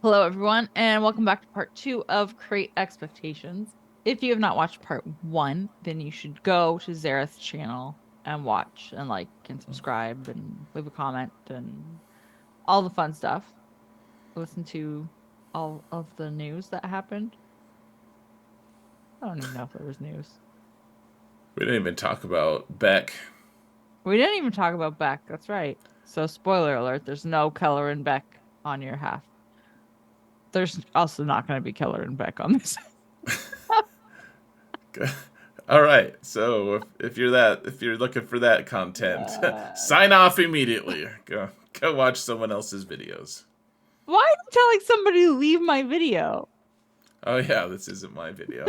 Hello, everyone, and welcome back to part two of Create Expectations. If you have not watched part one, then you should go to Zareth's channel and watch and like and subscribe and leave a comment and all the fun stuff. Listen to all of the news that happened. I don't even know if there was news. We didn't even talk about Beck. We didn't even talk about Beck. That's right. So, spoiler alert, there's no Keller and Beck on your half. There's also not going to be Keller and Beck on this. All right, so if you're looking for that content, Uh, sign off immediately. Go watch someone else's videos. why are you telling somebody to leave my video? Oh yeah, this isn't my video.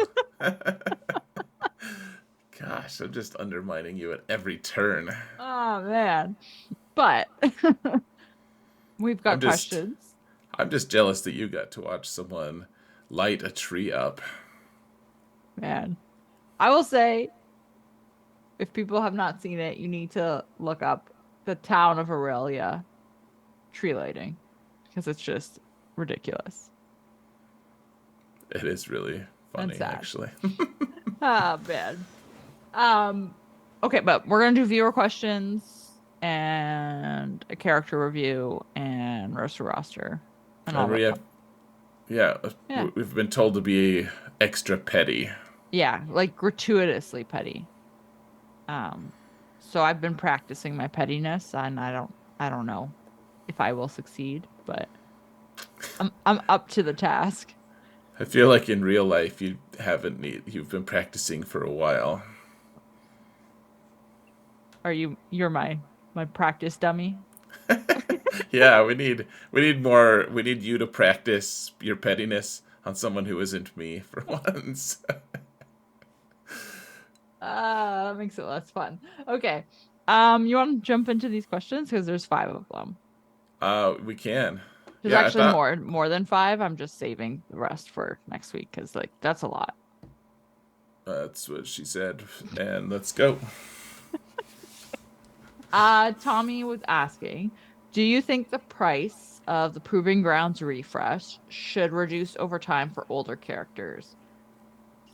Gosh, I'm just undermining you at every turn. Oh man. But we've got I'm just questions. I'm just jealous that you got to watch someone light a tree up. Man. I will say, if people have not seen it, you need to look up the town of Aurelia tree lighting because it's just ridiculous It is really and funny, sad. actually. Ah, man. Um, okay, but we're gonna do viewer questions and a character review and roster and all Remember, that fun. yeah, Yeah. we've been told to be extra petty. Yeah, like gratuitously petty. Um, so I've been practicing my pettiness, and I don't know if I will succeed, but I'm up to the task. I feel like in real life you've been practicing for a while. You're my practice dummy? Yeah, we need you to practice your pettiness on someone who isn't me for once. That makes it less fun. Okay. You want to jump into these questions because there's five of them. We can. There's Yeah, I actually thought more than five. I'm just saving the rest for next week because like that's a lot. that's what she said. And let's go. Tommy was asking, do you think the price of the Proving Grounds refresh should reduce over time for older characters?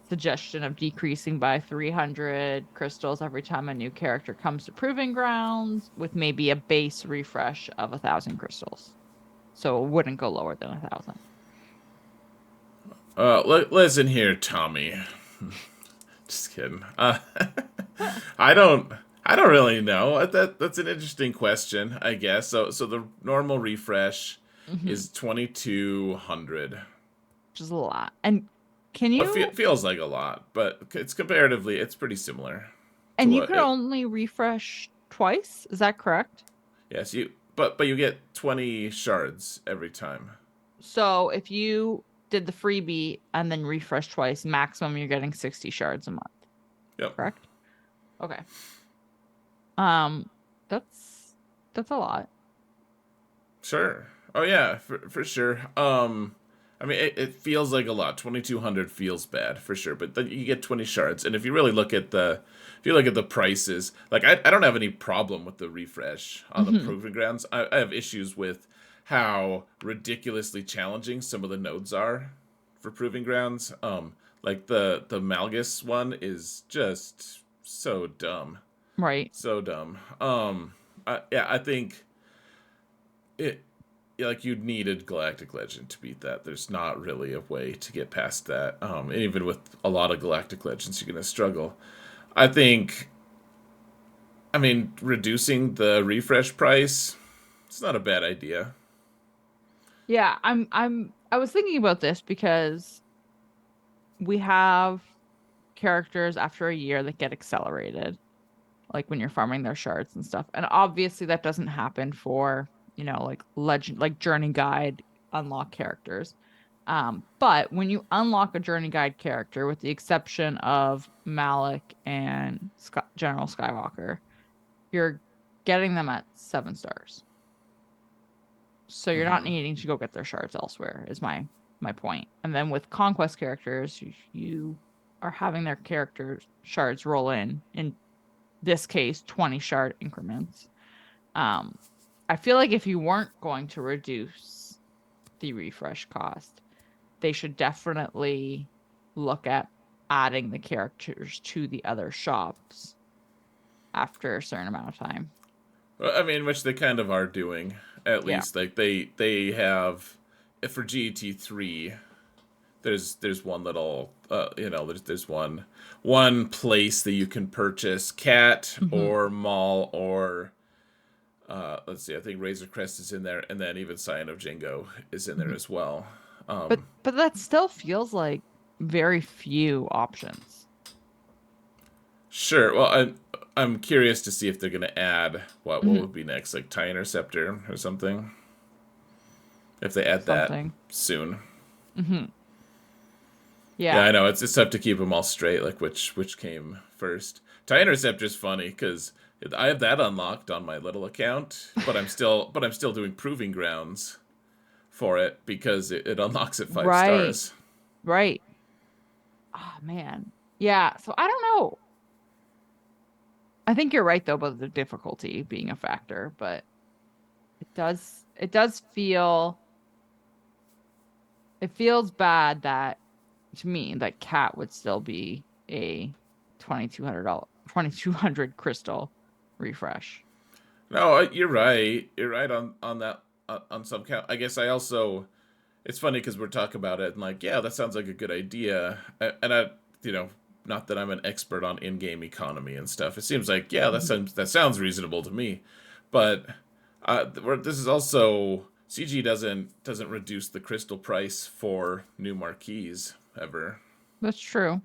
Suggestion of decreasing by 300 crystals every time a new character comes to Proving Grounds, with maybe a base refresh of 1,000 crystals. So it wouldn't go lower than 1,000. Listen here, Tommy. Just kidding. I don't. I don't really know. That's an interesting question, I guess. So the normal refresh Hmm. is 2200. Which is a lot. And can It you feels like a lot, but it's pretty similar to and you what can it. only refresh twice? Is that correct? Yes, but you get 20 shards every time. So if you did the freebie and then refresh twice, maximum you're getting 60 shards a month, Yep. correct? Okay. Um, that's that's a lot. Sure. Oh yeah, for sure. I mean, it feels like a lot. 2200 feels bad for sure, but then you get 20 shards, and if you look at the prices, like I don't have any problem with the refresh on the Hmm. proving grounds. I have issues with how ridiculously challenging some of the nodes are for proving grounds. Like the Malgus one is just so dumb, Right. so dumb. Yeah, I think it yeah, like you'd needed Galactic Legend to beat that. There's not really a way to get past that. And even with a lot of Galactic Legends, you're gonna struggle. I think. I mean, reducing the refresh price, it's not a bad idea. Yeah, I was thinking about this because we have characters after a year that get accelerated, like when you're farming their shards and stuff. And obviously that doesn't happen for, like legend like journey guide unlock characters. But when you unlock a journey guide character, with the exception of Malik and General Skywalker, you're getting them at 7 stars. So you're not Hmm. needing to go get their shards elsewhere, is my point. And then with conquest characters, you are having their character shards roll in this case 20 shard increments. Um, I feel like if you weren't going to reduce the refresh cost, they should definitely look at adding the characters to the other shops after a certain amount of time. Well, I mean, which they kind of are doing, at Yeah. least. Like they have, for GT3, there's one little there's one place that you can purchase cat Mhm. or mall or let's see, I think Razor Crest is in there, and then even Scion of Jingo is in there Mhm. as well. But that still feels like very few options. Sure. Well, I'm curious to see if they're gonna add what Mhm. would be next, like Tie Interceptor or something. If they add that Something. soon. Mhm. Yeah, Yeah. I know it's tough to keep them all straight, like which came first. Tie Interceptor's funny because I have that unlocked on my little account, but I'm still doing proving grounds for it because it unlocks at 5 Right. stars. Right. Oh man. Yeah. So I don't know. I think you're right though about the difficulty being a factor, but it does feel it feels bad that to me that cat would still be a $2,200 $2,200 crystal refresh. No, you're right. You're right on that on some count. I guess I also it's funny because we're talking about it and like, yeah, that sounds like a good idea. And I, you know, not that I'm an expert on in-game economy and stuff. It seems like, yeah, Mhm. that sounds reasonable to me. But this is also CG doesn't reduce the crystal price for new marquees ever. That's true.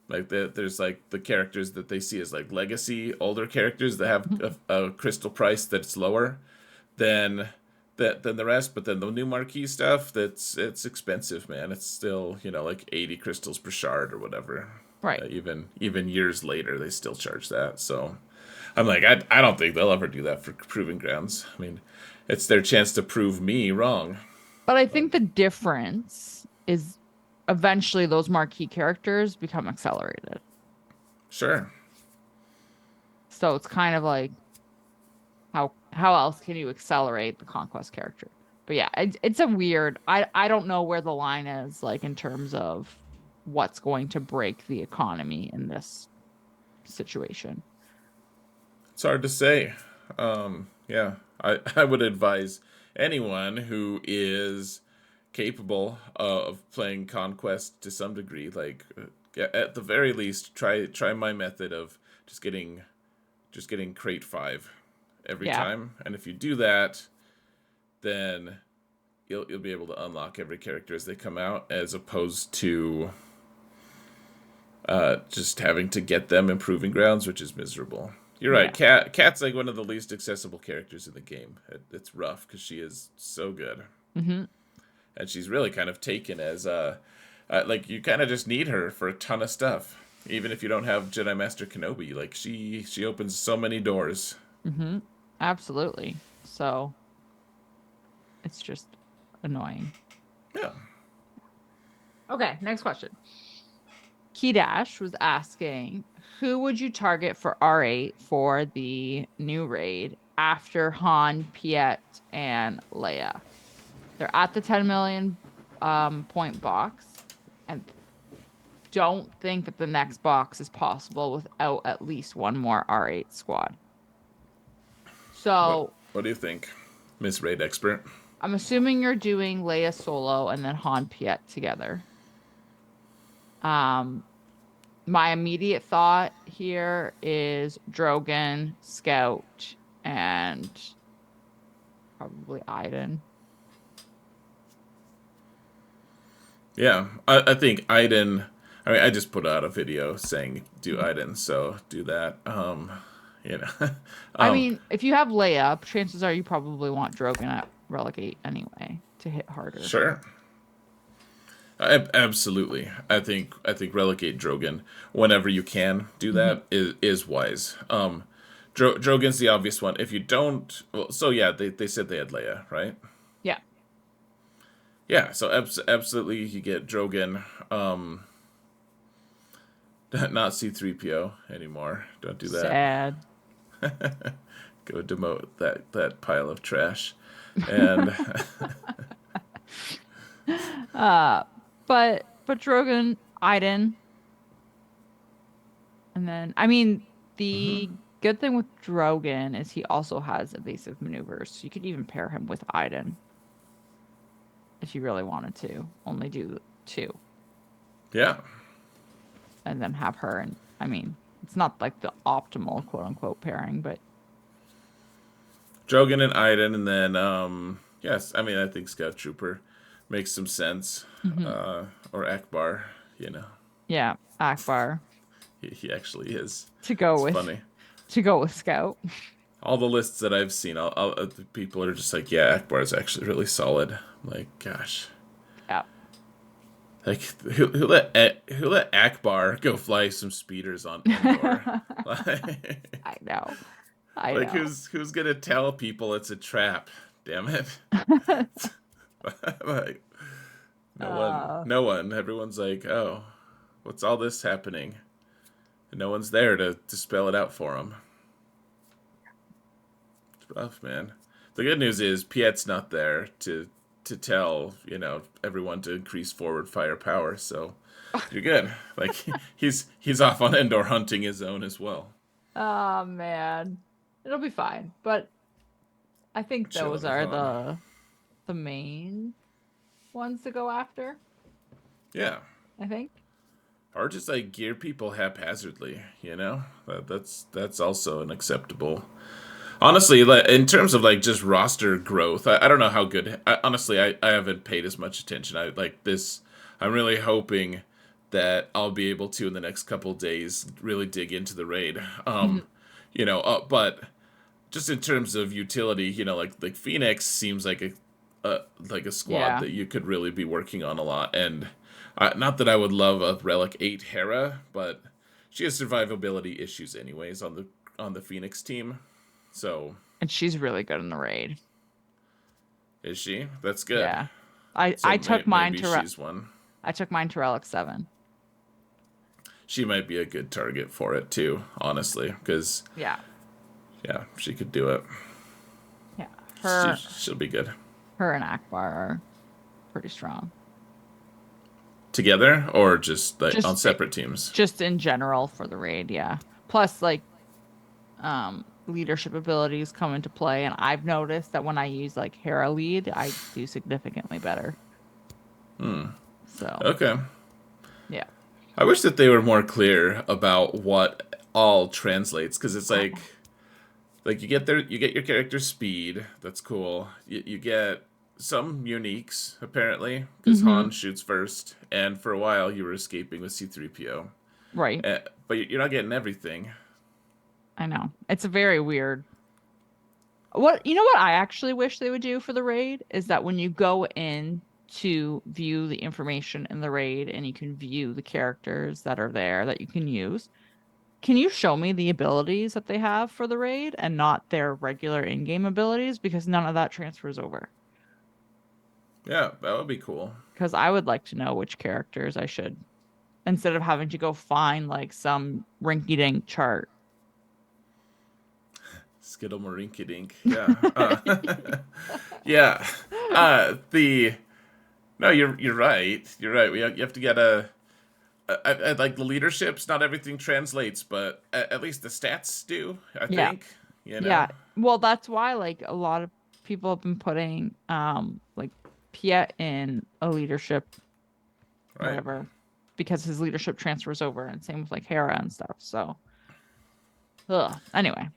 Like there's like the characters that they see as like legacy older characters that have Mhm. a crystal price that's lower than than the rest. But then the new marquee stuff, it's expensive, man. It's still like 80 crystals per shard or whatever. Right. Even years later, they still charge that. So I'm like, I don't think they'll ever do that for proving grounds. I mean, it's their chance to prove me wrong. But I But think the difference is eventually those marquee characters become accelerated. sure, So it's kind of like how else can you accelerate the conquest character? But yeah, it's a weird. I don't know where the line is like in terms of what's going to break the economy in this situation. it's hard to say. Yeah, I would advise anyone who is capable of playing conquest to some degree, like at the very least, try my method of just getting crate 5 every Yeah. time, and if you do that, then you'll be able to unlock every character as they come out, as opposed to just having to get them in proving grounds, which is miserable. You're right. Yeah. Cat's like one of the least accessible characters in the game. It's rough because she is so good, Hmm. and she's really kind of taken as like you kind of just need her for a ton of stuff. Even if you don't have Jedi Master Kenobi, like she opens so many doors. Hmm. Absolutely. So it's just annoying. Yeah. Okay, next question. Key Dash was asking, who would you target for R8 for the new raid after Han, Piet, and Leia? They're at the 10 million point box, and don't think that the next box is possible without at least one more R8 squad. What So What do you think, Miss Raid Expert? I'm assuming you're doing Leia solo and then Han Piet together. Um, my immediate thought here is Drogon, Scout, and probably Iden. Yeah, I think Iden. I mean, I just put out a video saying do Iden, so do that. You know, I um, mean, if you have Leia, chances are you probably want Drogon at Relegate anyway to hit harder. sure, absolutely. I think relegate Drogon whenever you can do Hmm. that is wise. Drogon's the obvious one. If you don't, well, so yeah, they said they had Leia, right? Yeah. Yeah, so absolutely you get Drogon. Not C3PO anymore. Don't do that. Sad. Go demote that pile of trash. And Uh, but Drogon, Iden, and then I mean Hmm. the good thing with Drogon is he also has evasive maneuvers. So you could even pair him with Iden if you really wanted to. Only do two Yeah. and then have her. And I mean, it's not like the optimal quote unquote pairing, but Drogon and Iden, and then yes, I mean I think Scout Trooper makes some sense. mhm. Uh, or Akbar, you know, Yeah, Akbar he actually is. to go It's with funny. Scout. All the lists that I've seen, people are just like, yeah, Akbar is actually really solid. I'm like, gosh, Yeah. like who let Akbar go fly some speeders on Endor? Like, I know. I like know. who's gonna tell people it's a trap? Damn it! Like no one, uh, no one. Everyone's like, oh, what's all this happening? And no one's there to spell it out for them. It's rough, man. The good news is Piet's not there to tell everyone to increase forward firepower. So you're good. Like he's off on Endor hunting his own as well, oh man. It'll be fine. But I think chilling those with are Han. the main ones to go after, Yeah, I think. or just like gear people haphazardly. That's also an acceptable. Honestly, like in terms of like just roster growth, I don't know how good. Honestly, I haven't paid as much attention. I like this. I'm really hoping that I'll be able to in the next couple days really dig into the raid. Mhm. But just in terms of utility, like Phoenix seems like a squad Yeah. that you could really be working on a lot. And not that I would love a Relic 8 Hera, but she has survivability issues anyways on the Phoenix team. So And she's really good in the raid. is she? That's good. Yeah. So maybe Re- she's one. I took mine to Relic 7. She might be a good target for it too, honestly, because Yeah. yeah, she could do it. Yeah. She'll be good Her and Akbar are pretty strong. together or just like on Just it, separate teams. just in general for the raid, yeah. Plus like leadership abilities come into play and I've noticed that when I use like Hera lead, I do significantly better. So, Okay. yeah. I wish that they were more clear about what all translates because it's I like you get your character speed. That's cool. You get some uniques apparently because Mm-hmm. Han shoots first, and for a while you were escaping with C-3PO. Right. But you're not getting everything. I know. It's a very weird. What you know what I actually wish they would do for the raid is that when you go in to view the information in the raid and you can view the characters that are there that you can use, can you show me the abilities that they have for the raid and not their regular in-game abilities? Because none of that transfers over. Yeah, that would be cool. Because I would like to know which characters I should, instead of having to go find like some rinky-dink chart. Skittle Marinkadink. Yeah. Yeah. The No, you're right. You're right. You have to get like the leaderships. Not everything translates, but at least the stats do. I Yeah. think. You Yeah. know. Well, that's why like a lot of people have been putting like Piet in a leadership Right. whatever because his leadership transfers over and same with like Hera and stuff. So, anyway,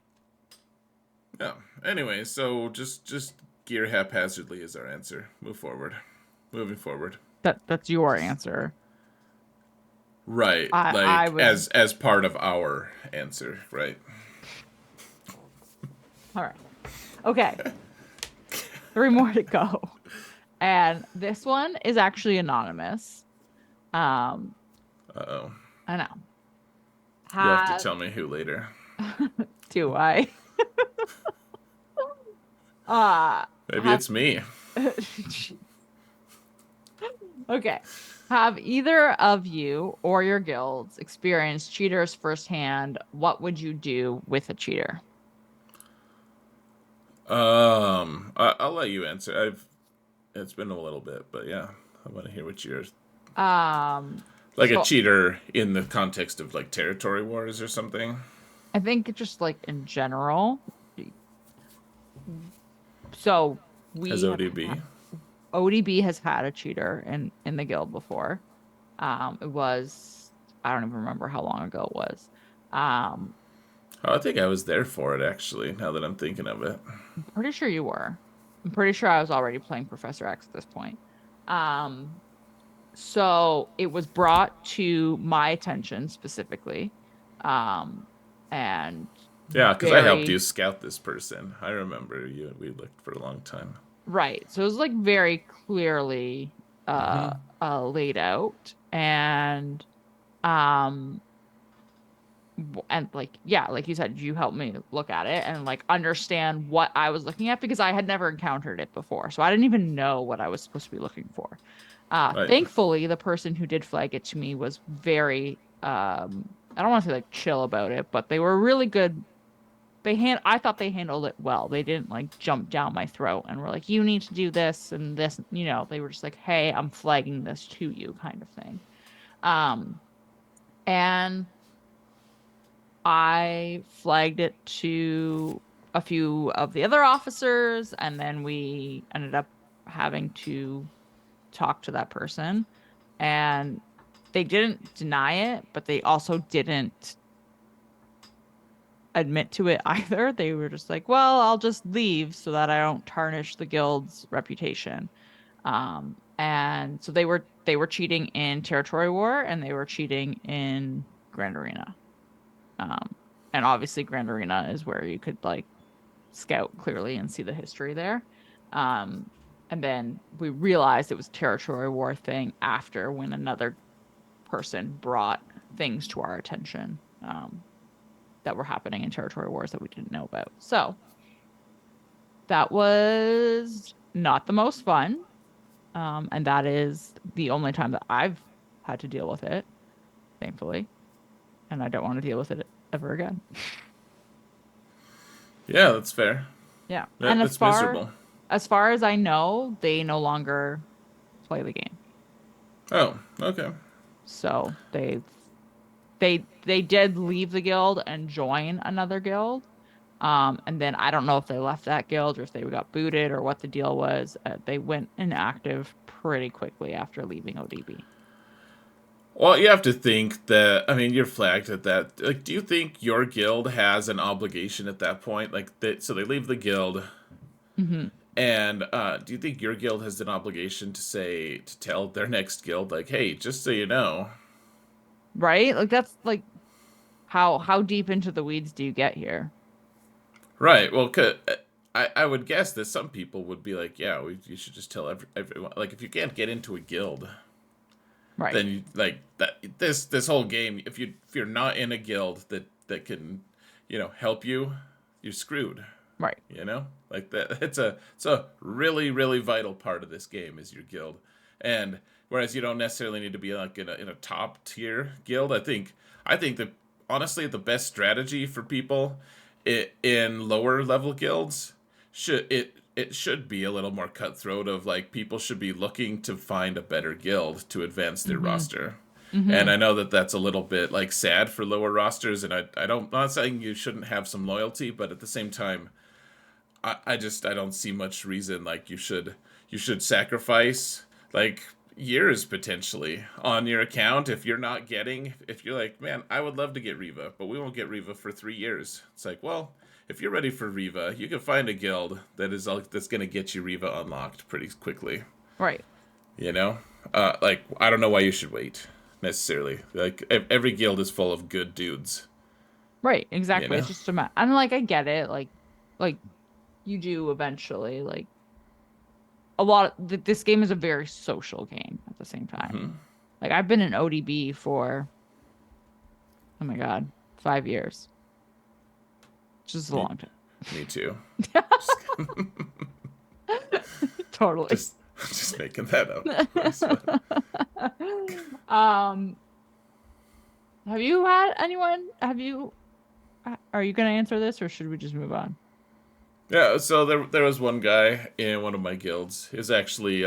Yeah. Anyway, so just gear haphazardly is our answer. Move forward. Moving forward. that's your answer. Right. I Like would as part of our answer. Right. all right. Okay. Three more to go. And this one is actually anonymous. Um, Uh oh. I know. You'll have to Have tell me who later. do I? Uh Maybe have it's me. okay. Have either of you or your guilds experienced cheaters firsthand? What would you do with a cheater? I'll let you answer. It's been a little bit, but yeah. I want to hear what you're like a So cheater in the context of like territory wars or something. I think just like in general. So As we have ODB. ODB has had a cheater in the guild before. It was I don't even remember how long ago it was. Um, Oh, I think I was there for it actually. Now that I'm thinking of it. I'm pretty sure you were. I'm pretty sure I was already playing Professor X at this point. Um, so it was brought to my attention specifically, um, and Yeah, because I helped very you scout this person. I remember you. We looked for a long time. right. So it was like very clearly uh, Hmm. laid out, um and like yeah, like you said, you helped me look at it and like understand what I was looking at because I had never encountered it before, so I didn't even know what I was supposed to be looking for. Right. Thankfully, the person who did flag it to me was very I don't want to say like chill about it, but they were really good. I thought they handled it well. They didn't like jump down my throat and were like, you need to do this and this, they were just like, hey, I'm flagging this to you kind of thing. Um, and I flagged it to a few of the other officers, and then we ended up having to talk to that person. And they didn't deny it, but they also didn't admit to it either. They were just like, well, I'll just leave so that I don't tarnish the guild's reputation. And so they were cheating in Territory War and they were cheating in Grand Arena. Um, and obviously Grand Arena is where you could like scout clearly and see the history there. Um, and then we realized it was Territory War thing after when another person brought things to our attention that were happening in Territory Wars that we didn't know about. So that was not the most fun. And that is the only time that I've had to deal with it, thankfully. And I don't want to deal with it ever again. Yeah, that's fair. Yeah. And as That's far miserable. as far as I know, they no longer play the game. Oh, okay. So they did leave the guild and join another guild. And then I don't know if they left that guild or if they got booted or what the deal was. They went inactive pretty quickly after leaving ODB. Well, you have to think that. I mean, you're flagged at that. Like, do you think your guild has an obligation at that point? Like, so they leave the guild, Hmm. and do you think your guild has an obligation to tell their next guild, like, hey, just so you know, Right? Like that's like how deep into the weeds do you get here? right? Well, I would guess that some people would be like, yeah, you should just tell everyone. Like, if you can't get into a guild, Right. then like that this whole game, if you're not in a guild that can, help you, you're screwed. Right. Like that. It's a really really vital part of this game is your guild, and whereas you don't necessarily need to be like in a top tier guild. I think that honestly the best strategy for people in lower level guilds it should be a little more cutthroat of like people should be looking to find a better guild to advance their Hmm. roster. And Hmm. I know that that's a little bit like sad for lower rosters, and I'm not saying you shouldn't have some loyalty, but at the same time, I don't see much reason like you should sacrifice like years potentially on your account if you're like, man, I would love to get Riva, but we won't get Riva for 3 years. It's like, well, if you're ready for Riva, you can find a guild that's gonna get you Riva unlocked pretty quickly. Right. You know, like I don't know why you should wait necessarily. Like every guild is full of good dudes. Right. You Exactly. know. It's just a and like I get it. Like you do eventually. Like a lot this game is a very social game at the same time. Hmm. Like I've been in ODB for oh my God, 5 years. Which is a Me, long time. me too. Just Totally. just just making that up, of course. But Um, have you had anyone? Are you going to answer this or should we just move on? yeah, so there was one guy in one of my guilds. He was actually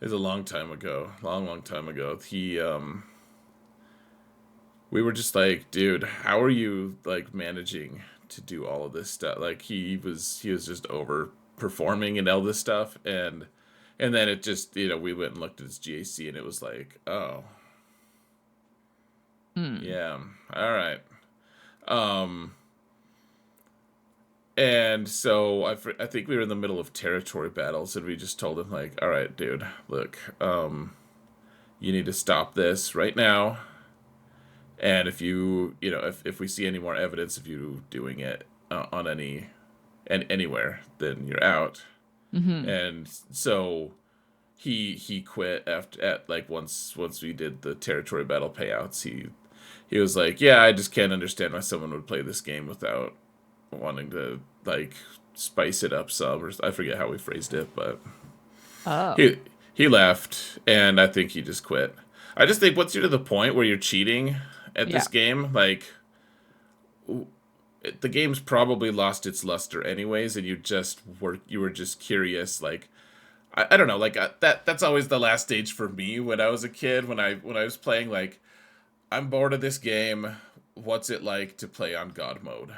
It was a long time ago, long time ago. We were just like, dude, how are you like managing to do all of this stuff? Like he was just overperforming and all this stuff, and then it just we went and looked at his GAC and it was like, oh Hmm. yeah, all right. Um, and so I think we were in the middle of territory battles, and we just told him like, all right, dude, look, you need to stop this right now. And if if we see any more evidence of you doing it on anywhere, then you're out. Mm-hmm. And so he quit after at like once we did the territory battle payouts. He was like, yeah, I just can't understand why someone would play this game without wanting to like spice it up some, or I forget how we phrased it, but Oh, he he left, and I think he just quit. I just think once you're to the point where you're cheating at yeah. this game, like the game's probably lost its luster anyways, and you were just curious, like I don't know, like that's always the last stage for me when I was a kid, when I was playing, like I'm bored of this game. What's it like to play on God mode?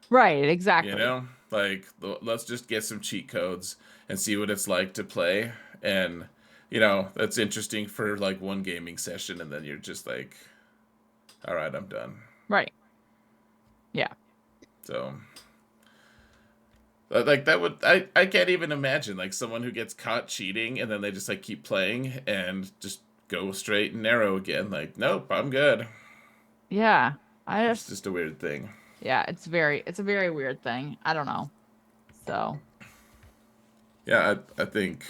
Right, You exactly. know, like let's just get some cheat codes and see what it's like to play. And that's interesting for like one gaming session, and then you're just like, all right, I'm done. Right. Yeah. So like that would I can't even imagine like someone who gets caught cheating and then they just like keep playing and just go straight and narrow again. Like, nope, I'm good. Yeah. I It's just just a weird thing. yeah, it's a very weird thing. I don't know. So, Yeah, I think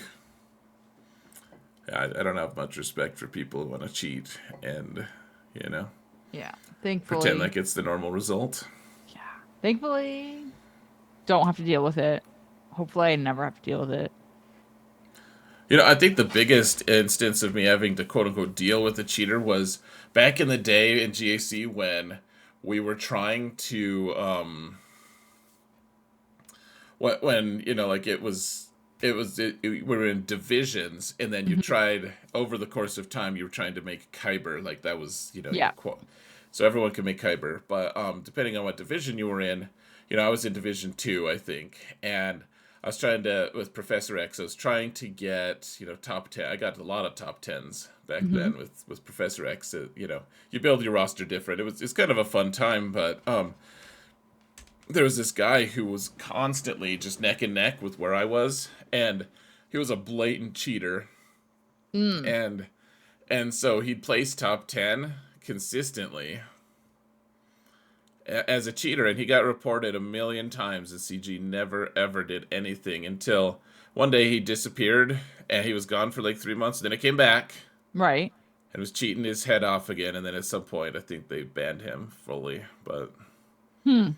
I don't have much respect for people who want to cheat and you know yeah. pretend Thankfully, like it's the normal result. yeah. Thankfully, don't have to deal with it. Hopefully, I never have to deal with it. I think the biggest instance of me having to quote unquote deal with a cheater was back in the day in GAC when we were trying to when like we were in divisions, and then you Mhm. tried over the course of time you were trying to make Kyber, like that was your Yeah. quote, so everyone could make Kyber, but depending on what division you were in, I was in division 2, I think, and I was trying to with Professor X. I was trying to get top 10. I got a lot of top 10s back Hmm. then with Professor X. You build your roster different. It's kind of a fun time, but there was this guy who was constantly just neck and neck with where I was, and he was a blatant cheater, Mm. and so he'd place top 10 consistently as a cheater, and he got reported a million times, and CG never ever did anything until one day he disappeared, and he was gone for like 3 months. Then it came back Right. and was cheating his head off again, and then at some point I think they banned him fully, but Hmm.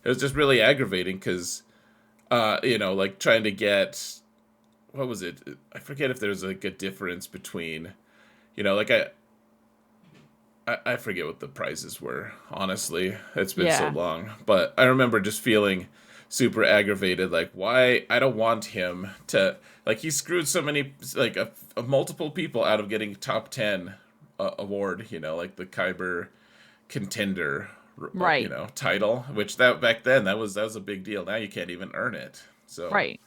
it was just really aggravating because like trying to get, what was it? I forget if there's like a difference between, like I forget what the prizes were. Honestly, it's been so Yeah. long, but I remember just feeling super aggravated. Like, why? I don't want him to. Like, he screwed so many, like, multiple people out of getting top 10 award. Like the Kyber contender, Right. title. Which that back then that was a big deal. Now you can't even earn it. So Right.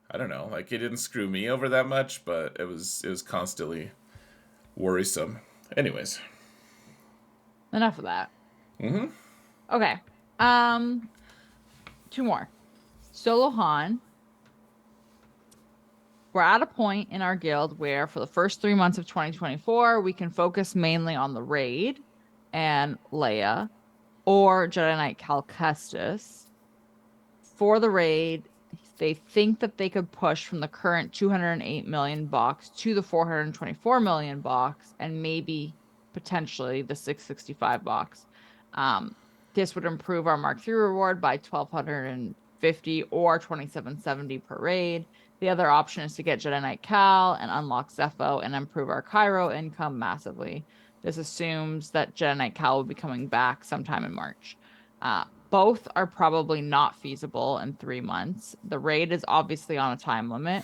I don't know. Like, it didn't screw me over that much, but it was constantly worrisome. Anyways. Enough of that. Mm-hmm. Okay. Um, two more. Solo Han. We're at a point in our guild where, for the first 3 months of 2024, we can focus mainly on the raid and Leia or Jedi Knight Cal Kestis. For the raid, they think that they could push from the current 208 million box to the 424 million box and maybe potentially the 665 box. Um, this would improve our Mark III reward by 1,250 or 2,770 per raid. The other option is to get Jedi Knight Cal and unlock Zepho and improve our Cairo income massively. This assumes that Jedi Knight Cal will be coming back sometime in March. both are probably not feasible in 3 months. The raid is obviously on a time limit,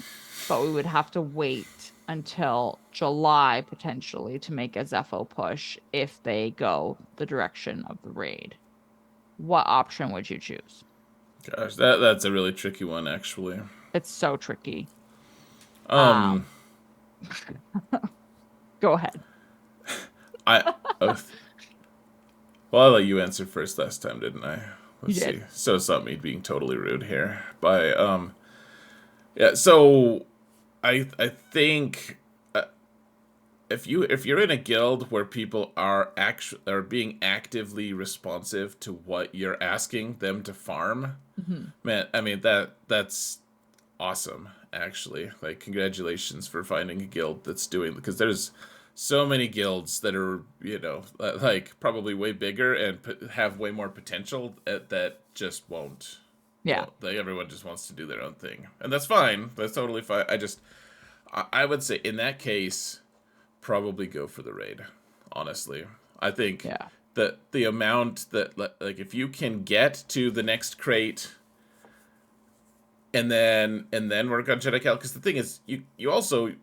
but we would have to wait until July potentially to make a Zepho push if they go the direction of the raid. What option would you choose? Gosh, that's a really tricky one, actually. It's so tricky. Um, Um, Go ahead. I uh, well, I let you answer first last time, didn't I? You Let's did. see. So it's not me being totally rude here. By yeah. So I think if you're in a guild where people are being actively responsive to what you're asking them to farm, Mhm. man, I mean that's awesome, actually. Like, congratulations for finding a guild that's doing, because there's so many guilds that are, like probably way bigger and have way more potential that just won't. Yeah. Well, like, everyone just wants to do their own thing, and that's fine. That's totally fine. I would say in that case, probably go for the raid. Honestly, I think Yeah. that the amount that, like, if you can get to the next crate and then work on Jedi Cal. Because the thing is, you also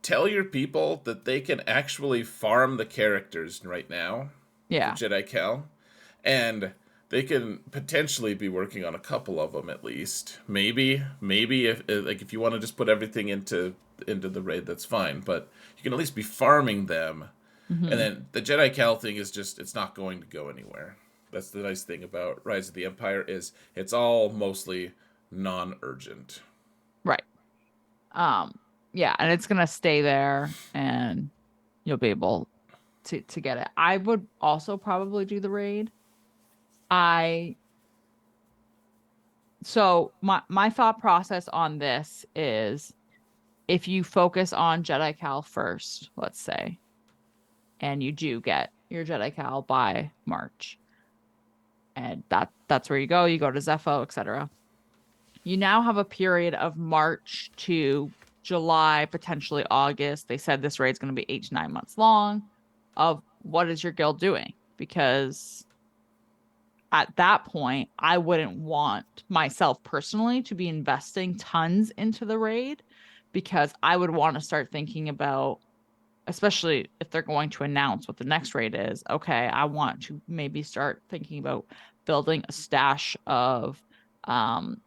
tell your people that they can actually farm the characters right now for Yeah. Jedi Cal, and they can potentially be working on a couple of them at least. Maybe if you want to just put everything into the raid, that's fine. But you can at least be farming them, and Hmm. then the Jedi Cal thing is just, it's not going to go anywhere. That's the nice thing about Rise of the Empire, is it's all mostly non-urgent. Right. Um, yeah, and it's gonna stay there and you'll be able to get it. I would also probably do the raid. I so my thought process on this is if you focus on Jedi Cal first, let's say, and you do get your Jedi Cal by March, and that's where you go to Zepho, etc. You now have a period of March to July, potentially August. They said this raid's going to be 8 to 9 months long. Of what is your guild doing? Because at that point, I wouldn't want myself personally to be investing tons into the raid because I would want to start thinking about, especially if they're going to announce what the next raid is. Okay, I want to maybe start thinking about building a stash um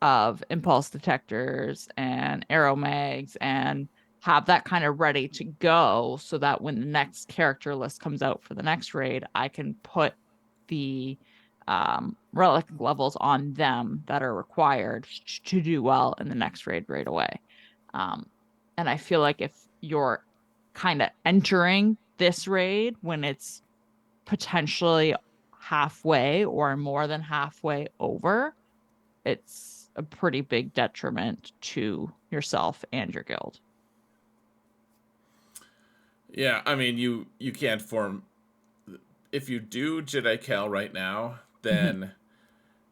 of impulse detectors and arrow mags and have that kind of ready to go so that when the next character list comes out for the next raid, I can put the relic levels on them that are required to do well in the next raid right away. Um, and I feel like if you're kind of entering this raid when it's potentially halfway or more than halfway over, it's a pretty big detriment to yourself and your guild. Yeah, I mean, you can't form. If you do Jedi Cal right now, Mhm. then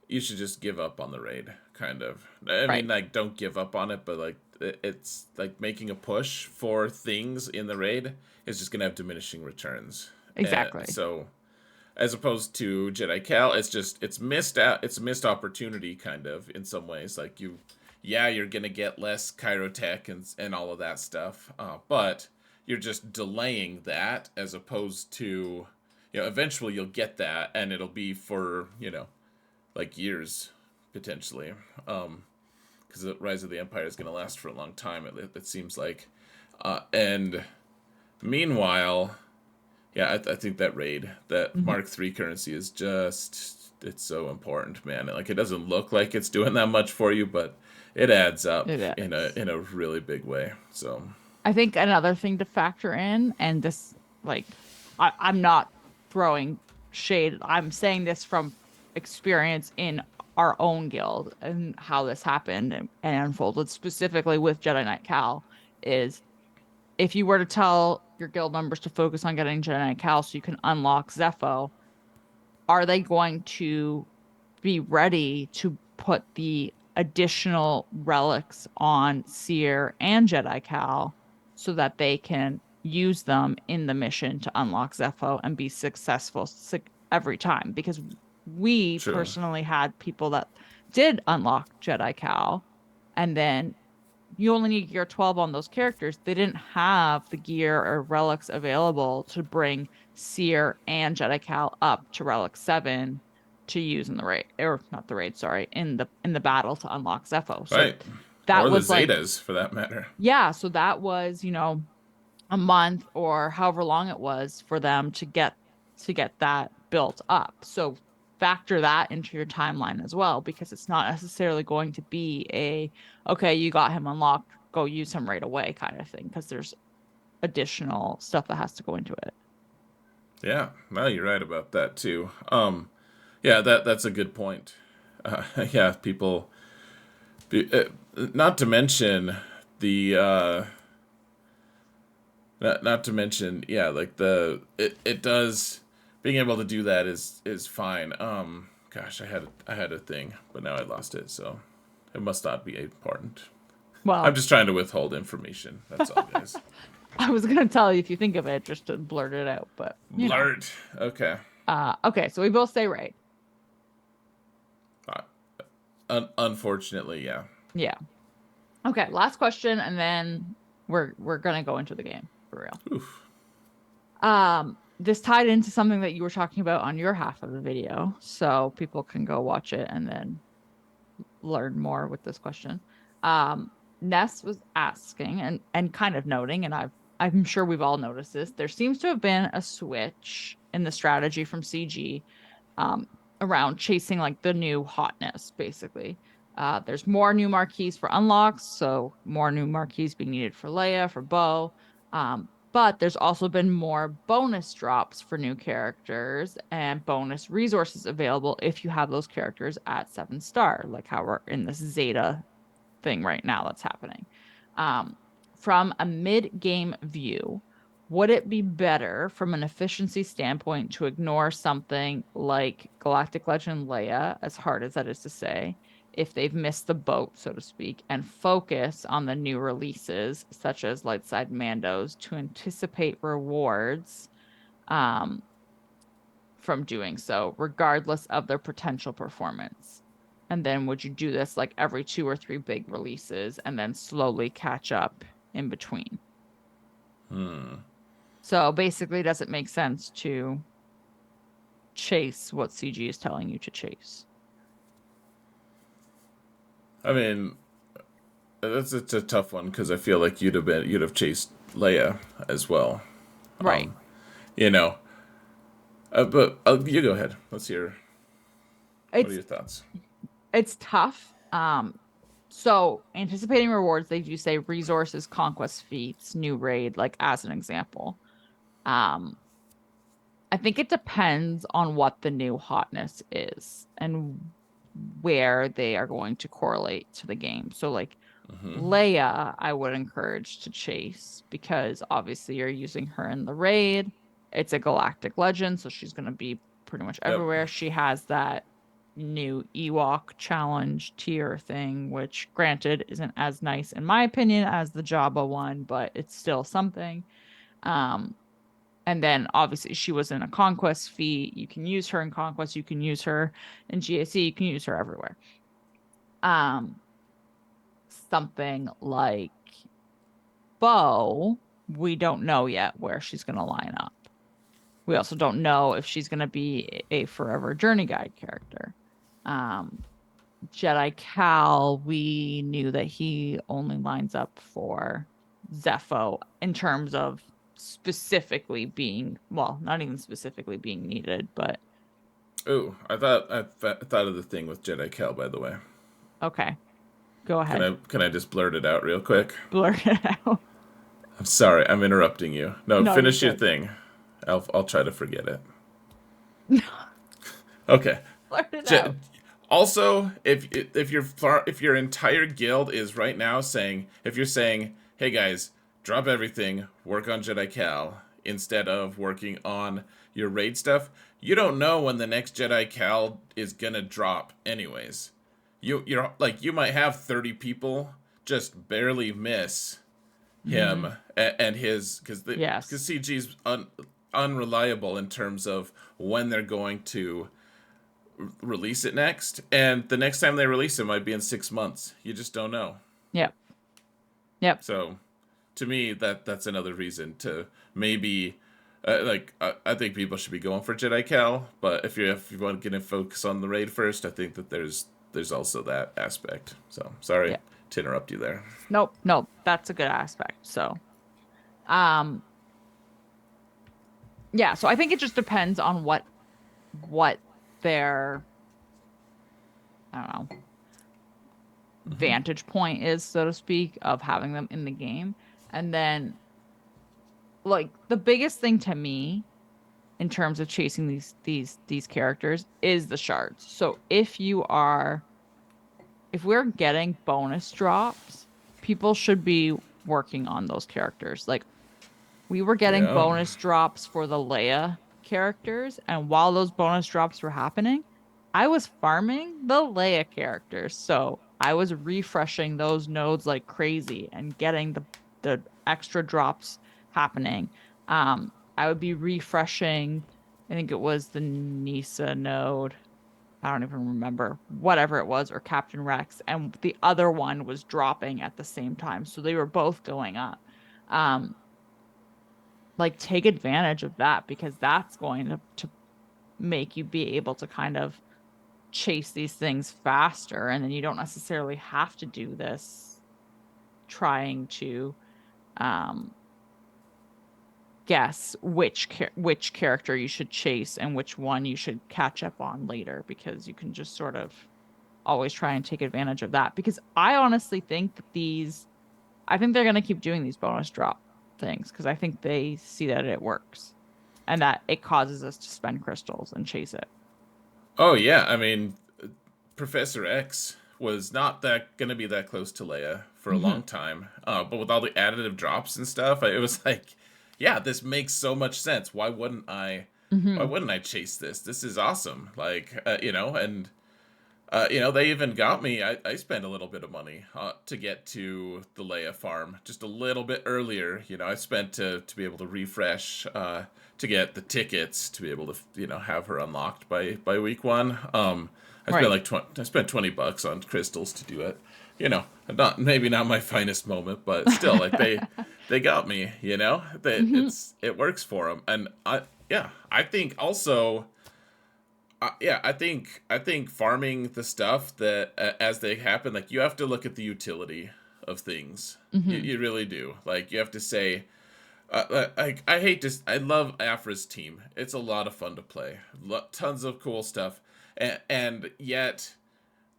you should just give up on the raid. Kind of. I Right. mean, like, don't give up on it, but like, it's like making a push for things in the raid is just gonna have diminishing returns. Exactly. So, as opposed to Jedi Cal, it's missed out. It's a missed opportunity, kind of, in some ways. Like, yeah, you're gonna get less Kyrotech and all of that stuff, but you're just delaying that, as opposed to, eventually you'll get that, and it'll be for, like, years potentially, because the Rise of the Empire is gonna last for a long time. It seems like, and meanwhile, yeah, I think that raid, that Mhm. Mark III currency is just, it's so important, man. Like, it doesn't look like it's doing that much for you, but it adds up It in a is. in a really big way. So, I think another thing to factor in, and this, like, I'm not throwing shade. I'm saying this from experience in our own guild and how this happened and unfolded specifically with Jedi Knight Cal is if you were to tell your guild members to focus on getting Jedi Knight Cal so you can unlock Zepho, are they going to be ready to put the additional relics on Seer and Jedi Cal so that they can use them in the mission to unlock Zepho and be successful every time? Because We True. personally had people that did unlock Jedi Cal, and then you only need gear 12 on those characters. They didn't have the gear or relics available to bring Seer and Jedi Cal up to Relic 7 to use in the raid, or not the raid, sorry, in the battle to unlock Zepho. So Right. that Or the was like, Zetas, for that matter. yeah, so that was, a month or however long it was for them to get that built up. So factor that into your timeline as well, because it's not necessarily going to be okay, you got him unlocked, go use him right away kind of thing, because there's additional stuff that has to go into it. Yeah, well, you're right about that too. Yeah, that's a good point. Yeah, people. Not to mention the. Not to mention, yeah, like it does. Being able to do that is fine. Gosh, I had a thing, but now I lost it, so it must not be important. I'm Well, just trying to withhold information. That's all, guys. I was gonna tell you if you think of it, just to blurt it out, but Blurt. Okay. Okay, so we both say right. Uh, unfortunately, yeah. Yeah. Okay, last question, and then we're gonna go into the game for real. Oof. This tied into something that you were talking about on your half of the video, so people can go watch it and then learn more with this question. Um, Ness was asking and kind of noting, and I'm sure we've all noticed this. There seems to have been a switch in the strategy from CG um, around chasing like the new hotness, basically. There's more new marquees for unlocks, so more new marquees being needed for Leia, for Bo. But there's also been more bonus drops for new characters and bonus resources available if you have those characters at 7 star, like how we're in this Zeta thing right now that's happening. Um, from a mid-game view, would it be better from an efficiency standpoint to ignore something like Galactic Legend Leia, as hard as that is to say, if they've missed the boat, so to speak, and focus on the new releases, such as Lightside Mandos, to anticipate rewards um, from doing so, regardless of their potential performance? And then would you do this like every 2 or 3 big releases and then slowly catch up in between? Hmm. So basically, does it make sense to chase what CG is telling you to chase? I mean, it's a tough one because I feel like you'd have chased Leia as well. Right. Um, you know, but you go ahead. Let's hear. What are It's your thoughts? it's tough. So anticipating rewards, they do say resources, conquest feats, new raid, like as an example. Um, I think it depends on what the new hotness is and where they are going to correlate to the game. So like Hmm. Leia, I would encourage to chase because obviously you're using her in the raid. It's a galactic legend, so she's going to be pretty much Yep. everywhere. She has that new Ewok challenge tier thing, which granted isn't as nice in my opinion as the Jabba one, but it's still something. Um, and then obviously she was in a conquest feat. You can use her in conquest, you can use her in GAC, you can use her everywhere. Um, Something like Bo, we don't know yet where she's going to line up. We also don't know if she's going to be a forever journey guide character. Um, Jedi Cal, we knew that he only lines up for Zepho in terms of specifically being, well, not even specifically being needed, but Ooh, I thought of the thing with Jedi Cal. By the way, okay, go can ahead. I just blurt it out real quick? Blurt it out. I'm sorry, I'm interrupting you. No, No, you're finish your good. thing. I'll try to forget it. Okay. Blurt it Je- out. Also, if your entire guild is right now saying, if you're saying, hey guys, drop everything, work on Jedi Cal instead of working on your raid stuff, you don't know when the next Jedi Cal is gonna drop anyways. You're like, you might have 30 people just barely miss Hmm. him and his, because Yes. CG's unreliable in terms of when they're going to release it next, and the next time they release it might be in 6 months. You just don't know. Yep. Yep. So, to me, that's another reason to maybe. I think people should be going for Jedi Cal, but if you want to get in focus on the raid first, I think that there's also that aspect. So sorry Yeah. to interrupt you there. Nope. Nope. That's a good aspect. So, um, yeah. So I think it just depends on what their, I don't know, Hmm. vantage point is, so to speak, of having them in the game. And then, like, the biggest thing to me in terms of chasing these characters is the shards. So if we're getting bonus drops, people should be working on those characters. Like, we were getting Yeah. bonus drops for the Leia characters, and while those bonus drops were happening, I was farming the Leia characters. So I was refreshing those nodes like crazy and getting the extra drops happening. I would be refreshing, I think it was the Nisa node. I don't even remember whatever it was, or Captain Rex, and the other one was dropping at the same time. So they were both going up. Um, like, take advantage of that, because that's going to make you be able to kind of chase these things faster, and then you don't necessarily have to do this trying to um guess which character you should chase and which one you should catch up on later, because you can just sort of always try and take advantage of that. Because I honestly think that I think they're going to keep doing these bonus drop things, because I think they see that it works and that it causes us to spend crystals and chase it. Oh yeah. I mean, Professor X was not that gonna be that close to Leia for a Hmm. long time. But with all the additive drops and stuff, it was like, yeah, this makes so much sense. Why wouldn't I? Why Hmm. wouldn't I chase this? This is awesome. Like, and they even got me. I spent a little bit of money to get to the Leia farm just a little bit earlier. I spent to be able to refresh, to get the tickets to be able to have her unlocked by week one. I spent Right. like I spent $20 on crystals to do it. Not maybe not my finest moment, but still, like they got me. That Hmm. it works for them, and I think also yeah, I think farming the stuff that as they happen, like you have to look at the utility of things. You, Hmm. you really do. Like you have to say, like I hate to, I love Afra's team. It's a lot of fun to play. Tons of cool stuff, and yet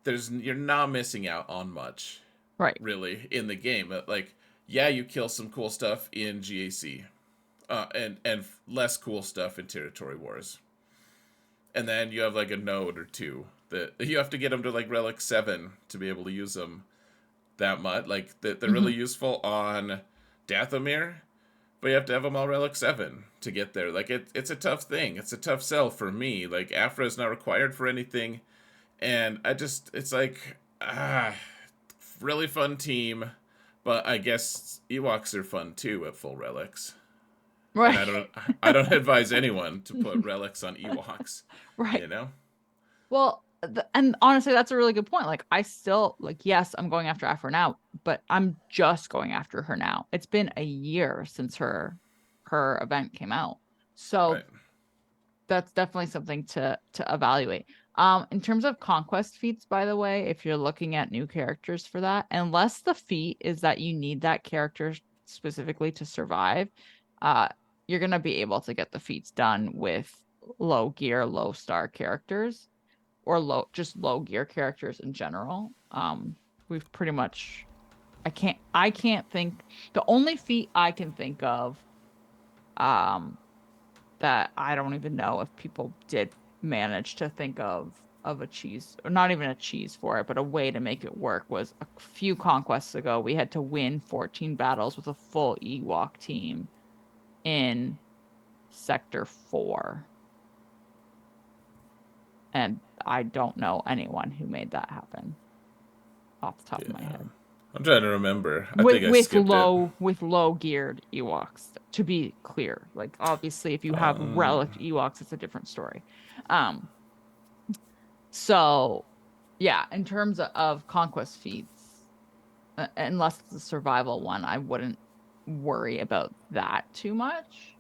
you're not missing out on much, Right. really, in the game. Like yeah, you kill some cool stuff in GAC, and less cool stuff in Territory Wars, and then you have like a node or two that you have to get them to like relic 7 to be able to use them that much. Like they're Hmm. really useful on Dathomir, but you have to have them all relic 7 to get there. Like it's a tough thing. It's a tough sell for me. Like Afra is not required for anything, and it's like really fun team, but I guess Ewoks are fun too at full relics. And Right. I don't advise anyone to put relics on Ewoks, Right. you know? Well, and honestly, that's a really good point. Like, I still, like, yes, I'm going after Afra now, but I'm just going after her now. It's been a year since her event came out. So Right. that's definitely something to evaluate. In terms of conquest feats, by the way, if you're looking at new characters for that, unless the feat is that you need that character specifically to survive, uh, you're gonna be able to get the feats done with low gear, low star characters, or low gear characters in general. We've pretty much I can't think, the only feat I can think of um that I don't even know if people did manage to think of a cheese, or not even a cheese for it, but a way to make it work, was a few conquests ago we had to win 14 battles with a full Ewok team in sector 4. And I don't know anyone who made that happen off the top of my Yeah. head. I'm trying to remember. I with think I with skipped it. low geared Ewoks, to be clear. Like, obviously if you have Um, relic Ewoks, it's a different story. Um So, yeah, in terms of conquest feats, unless it's a survival one, I wouldn't worry about that too much.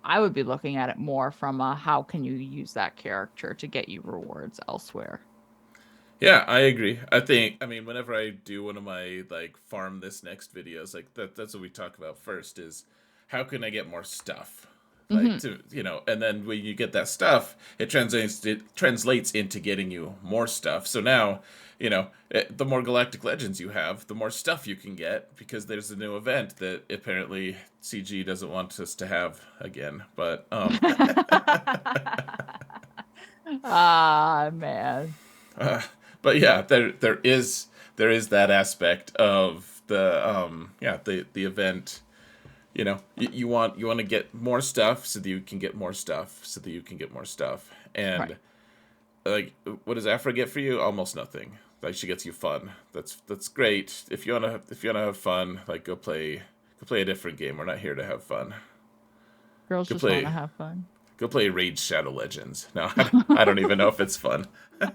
I would be looking at it more from a how can you use that character to get you rewards elsewhere. Yeah, I agree. I mean, whenever I do one of my like farm this next videos, like that's what we talk about first is how can I get more stuff? Like Hmm. to, and then when you get that stuff, it translates into getting you more stuff. So now, the more Galactic Legends you have, the more stuff you can get because there's a new event that apparently CG doesn't want us to have again. But Ah, man. Uh, but yeah, there is that aspect of the event. You want to get more stuff so that you can get more stuff so that you can get more stuff. Right. And like, what does Afra get for you? Almost nothing. Like she gets you fun. That's great. If you wanna have fun, like go play a different game. We're not here to have fun. Girls Go just want to play have fun. go play Raid Shadow Legends. No, I don't even know if it's fun. Just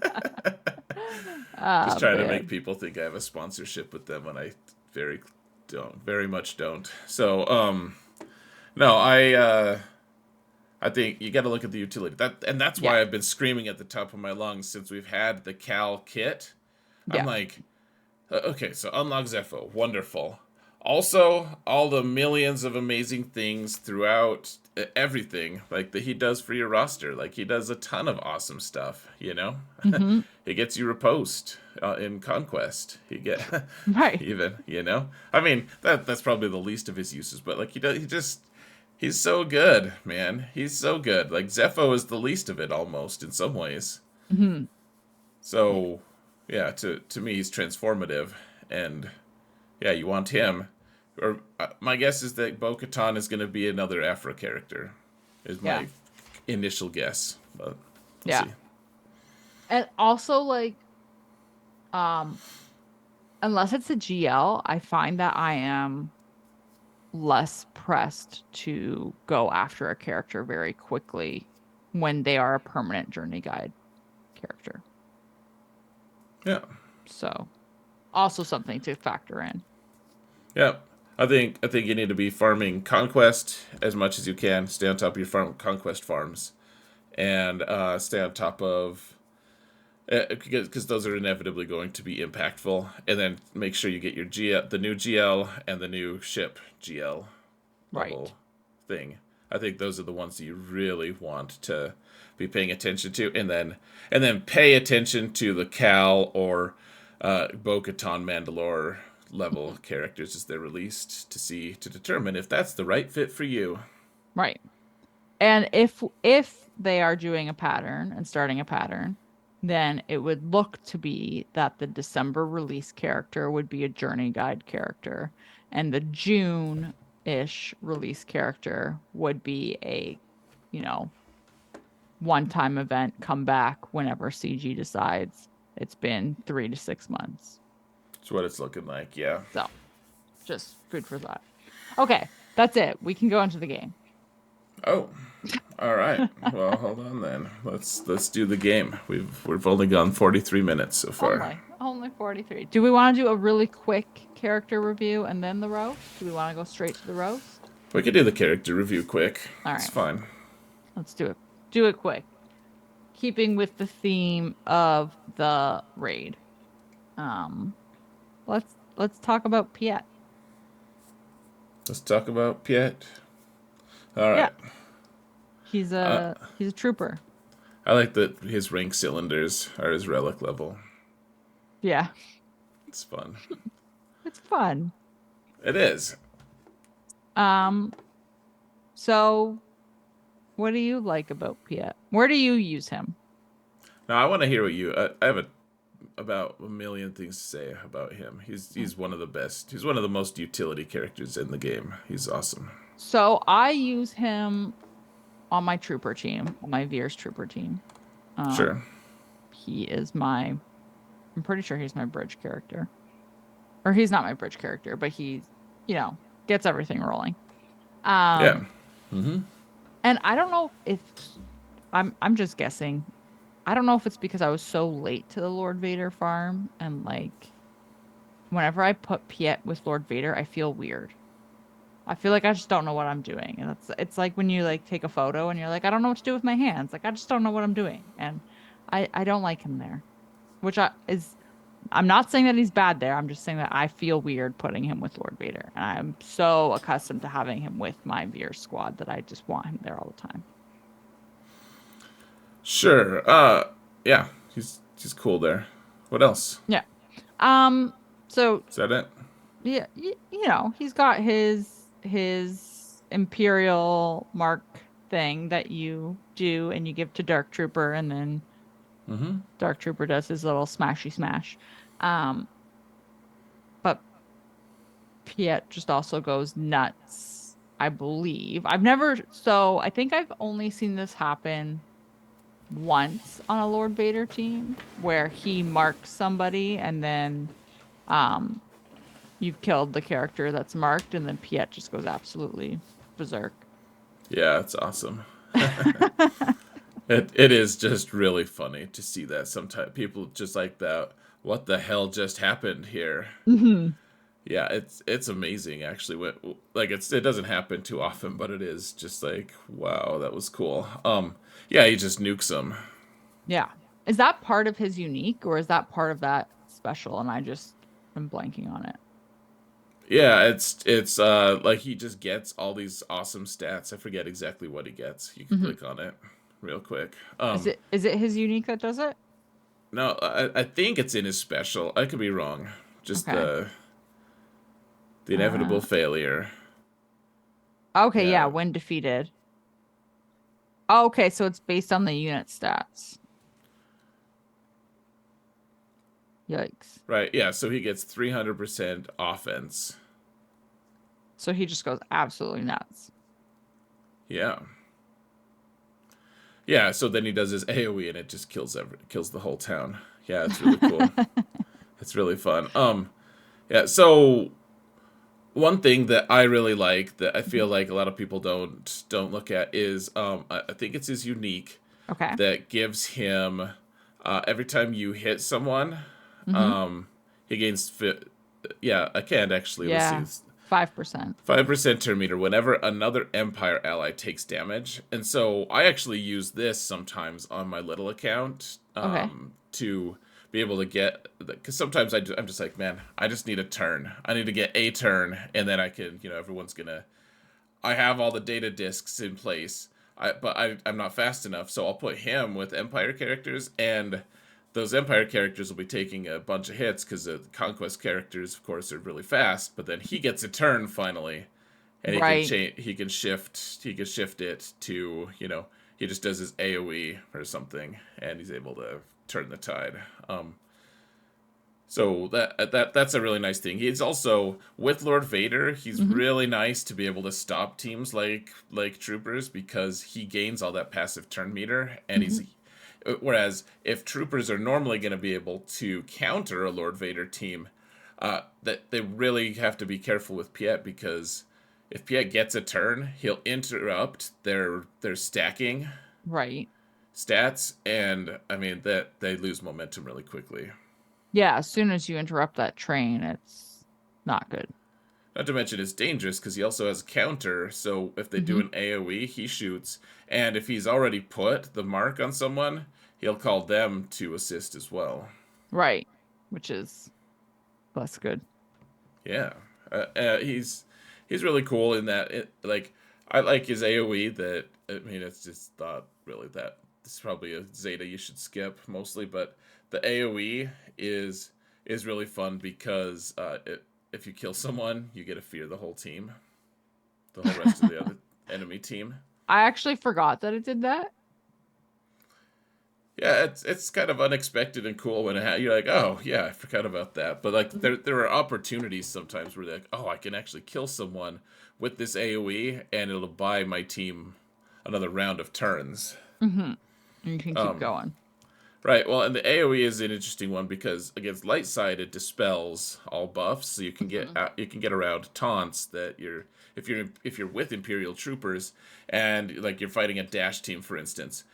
Ah, trying to make man. people think I have a sponsorship with them when I very very much don't. So, no, I think you got to look at the utility. That's Yeah. why I've been screaming at the top of my lungs since we've had the Cal kit. I'm Yeah. like, okay, so unlock Zepho, wonderful. Also, all the millions of amazing things throughout everything, like that he does for your roster. Like he does a ton of awesome stuff. Hmm. He gets you repost in Conquest. He get Right. even. I mean that's probably the least of his uses, but like he does, he's so good, man. He's so good. Like Zepho is the least of it almost in some ways. Hmm. Yeah. So, yeah, to me, he's transformative, and yeah, you want him. Or my guess is that Bo-Katan is going to be another Afro character, is Yeah. my initial guess, but we'll Yeah. see. And also, like, um, unless it's a GL, I find that I am less pressed to go after a character very quickly when they are a permanent journey guide character. Yeah, So, also something to factor in. yeah. I think you need to be farming conquest as much as you can. Stay on top of your conquest farms, and stay on top of because those are inevitably going to be impactful. And then make sure you get your the new GL and the new ship GL Right. level thing. I think those are the ones that you really want to be paying attention to, and then pay attention to the Cal or Bo-Katan Mandalore level characters as they're released to determine if that's the right fit for you. Right. And if they are doing a pattern and starting a pattern, then it would look to be that the December release character would be a journey guide character, and the June-ish release character would be a, you know, one-time event come back whenever CG decides it's been 3 to 6 months. That's what it's looking like. Yeah. So just food for thought. Okay, that's it. We can go into the game. Oh, all right. Well, hold on then. Let's do the game. We've only gone 43 minutes so far. Only 43. Do we want to do a really quick character review and then the roast? Do we want to go straight to the roast? We could do the character review quick. All It's right, fine. let's do it. Do it quick. Keeping with the theme of the raid. Um, let's talk about Piet. Let's talk about Piet. All Yeah, right. Uh, he's a trooper. I like that his rank cylinders are his relic level. Yeah, It's fun. it's fun. It is. Um, so what do you like about Piet? Where do you use him? Now I want to hear what you. I have about a million things to say about him. He's one of the best. He's one of the most utility characters in the game. He's awesome. So I use him on my trooper team, on my Veers trooper team. Sure. He is I'm pretty sure he's my bridge character. Or he's not my bridge character, but he's, gets everything rolling. Yeah. Um, Mm-hmm. and I don't know if I'm just guessing. I don't know if it's because I was so late to the Lord Vader farm and like whenever I put Piet with Lord Vader, I feel weird. I feel like I just don't know what I'm doing. And it's like when you like take a photo and you're like, I don't know what to do with my hands. Like I just don't know what I'm doing. And I don't like him there. Which I'm not saying that he's bad there. I'm just saying that I feel weird putting him with Lord Vader. And I'm so accustomed to having him with my Veer squad that I just want him there all the time. Sure. Yeah, he's cool there. What else? Yeah. Um, so Is that it? yeah, you know, he's got his Imperial mark thing that you do and you give to Dark Trooper and then Mm-hmm. Dark Trooper does his little smashy smash. Um, but Piet just also goes nuts, I believe. I think I've only seen this happen once on a Lord Vader team where he marks somebody and then um you've killed the character that's marked and then Piet just goes absolutely berserk. Yeah, it's awesome. It is just really funny to see that sometimes people just like that. What the hell just happened here? Hmm. Yeah, it's amazing actually. Like it doesn't happen too often, but it is just like wow, that was cool. Yeah, he just nukes them. Yeah. Is that part of his unique or is that part of that special and I just am blanking on it? Yeah, it's like he just gets all these awesome stats. I forget exactly what he gets. You can Hmm. click on it real quick. Is it his unique that does it? No, I think it's in his special. I could be wrong. Just Okay. the inevitable Uh failure. okay, yeah, Yeah, when defeated. Oh, okay, so it's based on the unit stats. Yikes. right. Yeah, so he gets 300% offense. So he just goes absolutely nuts. Yeah. Yeah, so then he does his AoE and it just kills the whole town. Yeah, it's really cool. It's really fun. Yeah, so one thing that I really like that I feel Mhm. like a lot of people don't look at is I think it's his unique Okay. that gives him every time you hit someone, Hmm. um he gains yeah, I can't actually. Let's see. Yeah. 5%. 5% turn meter whenever another Empire ally takes damage. And so I actually use this sometimes on my little account Okay. to be able to get. Because sometimes I'm just like, man, I just need a turn. I need to get a turn, and then I can, everyone's going to. I have all the data discs in place. I'm not fast enough, so I'll put him with Empire characters, and those Empire characters will be taking a bunch of hits because the Conquest characters, of course, are really fast. But then he gets a turn finally, and he can Right. change. He can shift it to he just does his AOE or something, and he's able to turn the tide. So that's a really nice thing. He's also with Lord Vader. He's Hmm. really nice to be able to stop teams like troopers because he gains all that passive turn meter, and Hmm. he's whereas if troopers are normally going to be able to counter a Lord Vader team, that they really have to be careful with Piet because if Piet gets a turn, he'll interrupt their stacking Right. stats, and I mean that they lose momentum really quickly. Yeah, as soon as you interrupt that train, it's not good. Not to mention it's dangerous because he also has a counter. So if they do Hmm. an AOE, he shoots, and if he's already put the mark on someone, he'll call them to assist as well. Right. Which is less good. Yeah, he's really cool in that. Like I like his AOE. That I mean, it's just not really that. This is probably a Zeta you should skip mostly, but the AOE is really fun because if you kill someone, you get to fear the whole team, the whole rest of the other enemy team. I actually forgot that it did that. Yeah, it's kind of unexpected and cool when you're like, oh yeah, I forgot about that. But like Mhm. there are opportunities sometimes where they're like, oh, I can actually kill someone with this AOE, and it'll buy my team another round of turns. Hmm. And you can keep Um, going. Right. Well, and the AOE is an interesting one because against light side it dispels all buffs, so you can get Mhm. you can get around taunts that you're if you're with Imperial troopers and like you're fighting a dash team, for instance,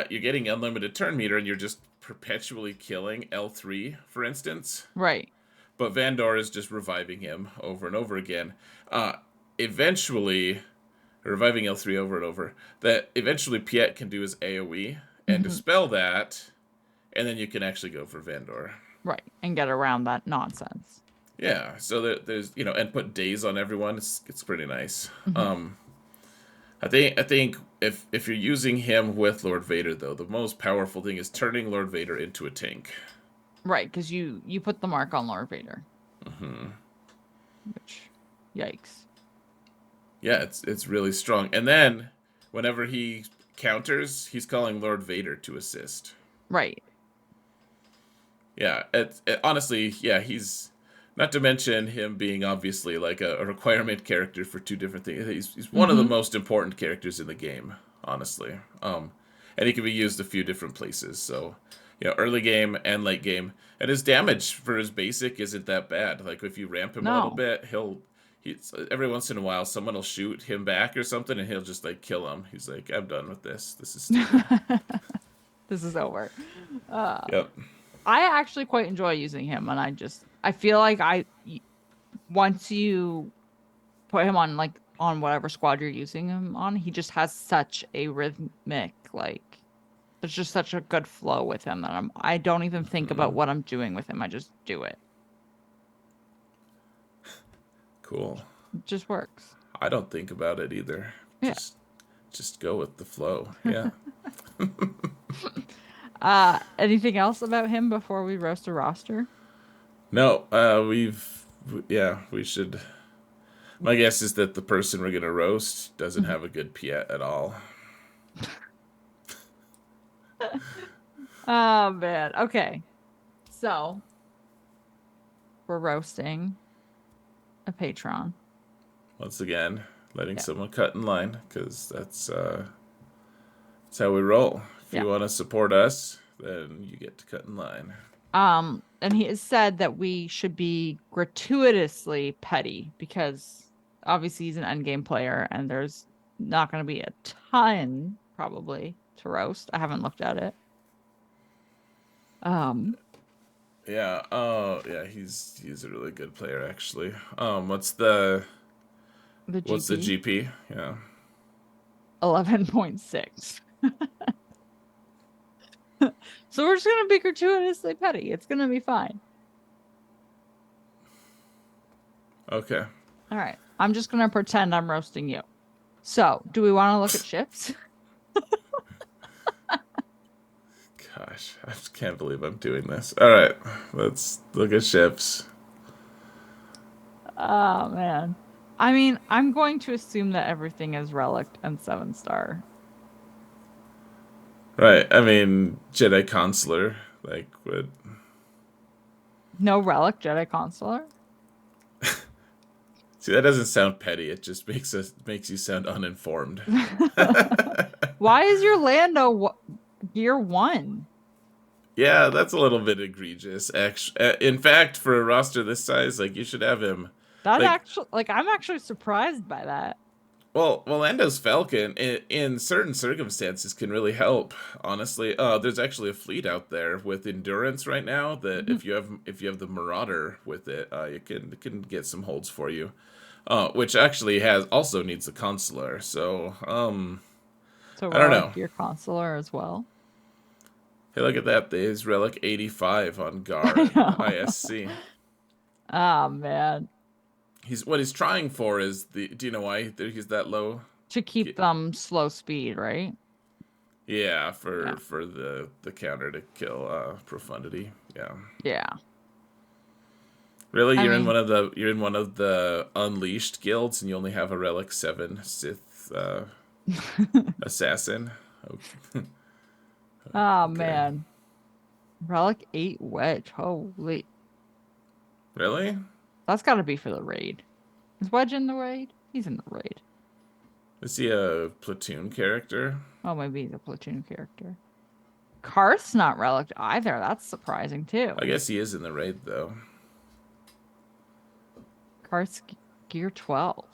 you're getting unlimited turn meter and you're just perpetually killing L3, for instance. Right. But Vandor is just reviving him over and over again. Uh, eventually, reviving L3 over and over. That eventually Piet can do his AOE and Hmm. dispel that, and then you can actually go for Vandor. Right. And get around that nonsense. Yeah, so there's and put days on everyone. It's pretty nice. Hmm. I think if you're using him with Lord Vader though, the most powerful thing is turning Lord Vader into a tank. Right, because you put the mark on Lord Vader, which, yikes. Yeah, it's really strong. And then whenever he counters, he's calling Lord Vader to assist. Right. Yeah, honestly, yeah, he's not to mention him being obviously like a requirement character for two different things. He's one of the Hmm. most important characters in the game, honestly. And he can be used a few different places. So, early game and late game, and his damage for his basic isn't that bad. Like if you ramp him a little No. bit, he's every once in a while someone will shoot him back or something, and he'll just like kill him. He's like, I'm done with this. This is stupid. This is over. Uh, Yep. I actually quite enjoy using him, and I feel like once you put him on on whatever squad you're using him on, he just has such a rhythmic there's just such a good flow with him that I don't even think about what I'm doing with him. I just do it. Cool. It just works. I don't think about it either. Yeah. Just go with the flow. Yeah. Anything else about him before we roast a roster? No, yeah, we should. My guess is that the person we're gonna roast doesn't Mhm. have a good Piet at all. Oh man. Okay. So we're roasting a patron. Once again, letting Yeah. someone cut in line because that's how we roll. If Yeah. you want to support us, then you get to cut in line. And he has said that we should be gratuitously petty because obviously he's an endgame player and there's not going to be a ton probably to roast. I haven't looked at it. Um, Yeah. Oh, yeah. He's a really good player actually. the What's the GP GP? Yeah. 11.6. So we're just going to be gratuitously petty. It's going to be fine. Okay. All right. I'm just going to pretend I'm roasting you. So, do we want to look at shifts? Gosh, I just can't believe I'm doing this. All right, let's look at ships. Oh man. I mean, I'm going to assume that everything is relic and 7-star. Right, I mean Jedi Consular, like what? No relic Jedi Consular? See, that doesn't sound petty. It just makes you sound uninformed. Why is your Lando gear 1? Yeah, that's a little bit egregious. Actually, in fact, for a roster this size, like you should have him. That Like, actually I'm actually surprised by that. well, Lando's Falcon in certain circumstances can really help. Honestly, there's actually a fleet out there with endurance right now that Mhm. if you have the Marauder with it, it can get some holds for you. Which actually has also needs a consular. So So I don't relic know. gear consular as well. Hey, look at that. There's relic 85 on I Gar know. ISC. Oh man. He's trying for is the. Do you know why he's that low? To keep them slow speed, right? Yeah, Yeah. for the counter to kill profundity. Yeah. Yeah. Really, I mean, you're in one of the unleashed guilds, and you only have a relic 7 Sith assassin. Okay. oh Okay. man. Relic 8 wedge. Holy. Really? That's got to be for the raid. Is Wedge in the raid? He's in the raid. Is he a platoon character? Oh, maybe he's a platoon character. Karth's not relic either. That's surprising too. I guess he is in the raid though. Karth's gear 12.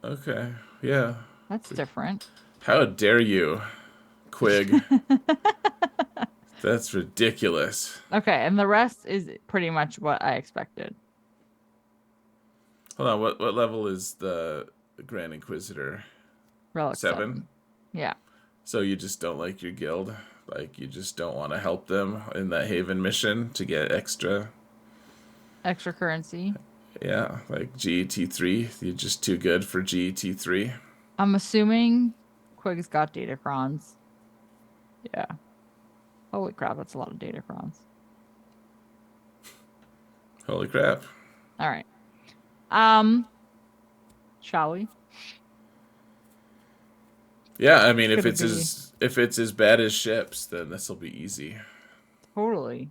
Okay, yeah. That's different. How dare you, Quig? That's ridiculous. Okay, and the rest is pretty much what I expected. Hold on, what level is the Grand Inquisitor? Relic 7? Yeah. So you just don't like your guild? Like, you just don't want to help them in that Haven mission to get extra currency. Yeah, like GET3. You're just too good for GET3. I'm assuming Quig's got Datacrons. Yeah. Holy crap, that's a lot of Datacrons. Holy crap. All right. Shall we? Yeah, I mean, if it's as bad as ships, then this will be easy. Totally.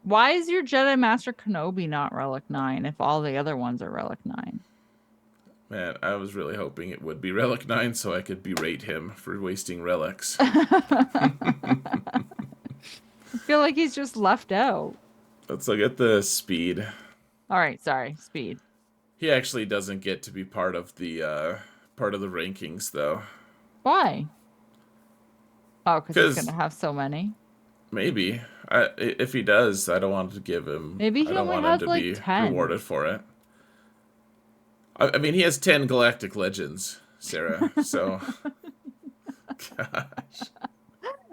Why is your Jedi Master Kenobi not Relic 9 if all the other ones are Relic 9? Man, I was really hoping it would be Relic 9 so I could berate him for wasting relics. I feel like he's just left out. Let's look at the speed. All right, sorry, speed. He actually doesn't get to be part of the rankings, though. Why? Oh, because he's gonna have so many. Maybe. If he does, I don't want to give him. Maybe he I don't only want has him to like be 10. rewarded for it. I mean, he has 10 Galactic Legends, Sarah. So, gosh.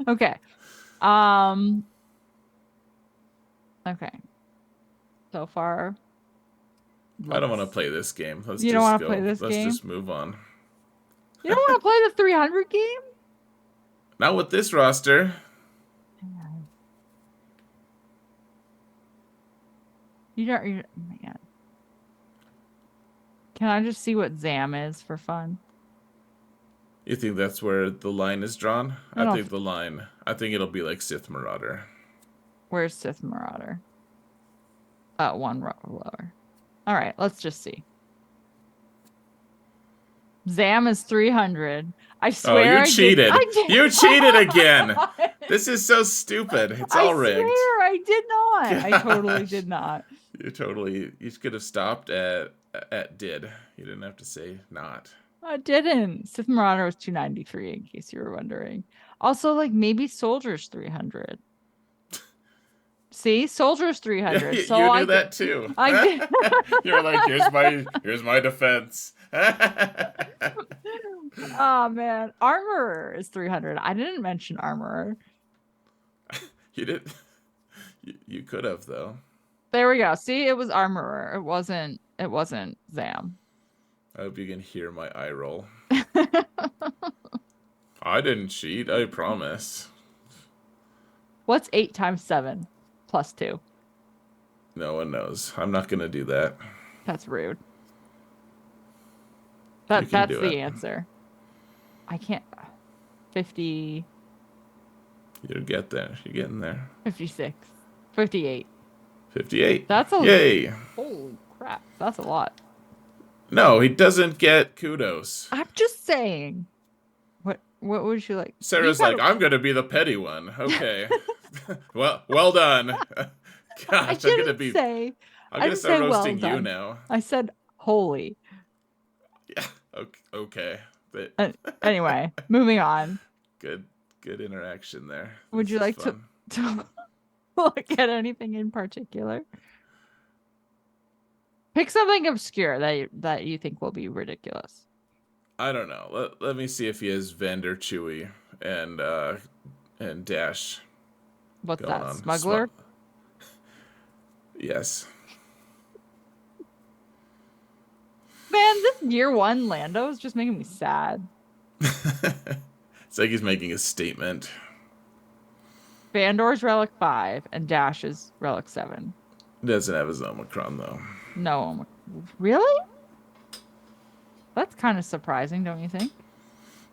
Okay. Okay. So far. I don't want to play this game. You don't want to play this game? Let's just move on. You don't want to play the 300 game? Not with this roster. You don't. Man. Can I just see what Zam is for fun? You think that's where the line is drawn? I think the line. I think it'll be like Sith Marauder. Where's Sith Marauder? One row lower. All right, let's just see. Zam is 300. I swear. Oh, you cheated. You cheated again. This is so stupid. It's all rigged. I swear I did not. I totally did not. You could have stopped at did. You didn't have to say not. I didn't. Sith Marauder was 293 in case you were wondering. Also, like maybe Soldier's 300. See, Soldier's 300. Yeah, so you I knew that too. I did. You're like, here's my defense. Oh man, Armorer is 300. I didn't mention Armorer. You did. You could have though. There we go. See, it was Armorer. It wasn't Zam. I hope you can hear my eye roll. I didn't cheat. I promise. What's 8 times 7 plus 2? No one knows. I'm not gonna do that. That's rude. That's the answer. I can't. 50. You'll get there. You're getting there. 56. 58. 58. That's a yay. Holy crap. That's a lot. No, he doesn't get kudos. I'm just saying. What would you like? Sarah's like, I'm gonna be the petty one. Okay. well done. Gosh, I'm gonna start roasting you now. I said holy. Yeah. Okay. But anyway, moving on. Good interaction there. Would you like to look at anything in particular? Pick something obscure that you think will be ridiculous. I don't know. Let me see if he has Vander Chewy and Dash. What's that? Smuggler? Yes. Man, this year 1 Lando is just making me sad. It's like he's making a statement. Vandor's Relic 5 and Dash is Relic 7. He doesn't have his Omicron though. No, really? That's kind of surprising, don't you think?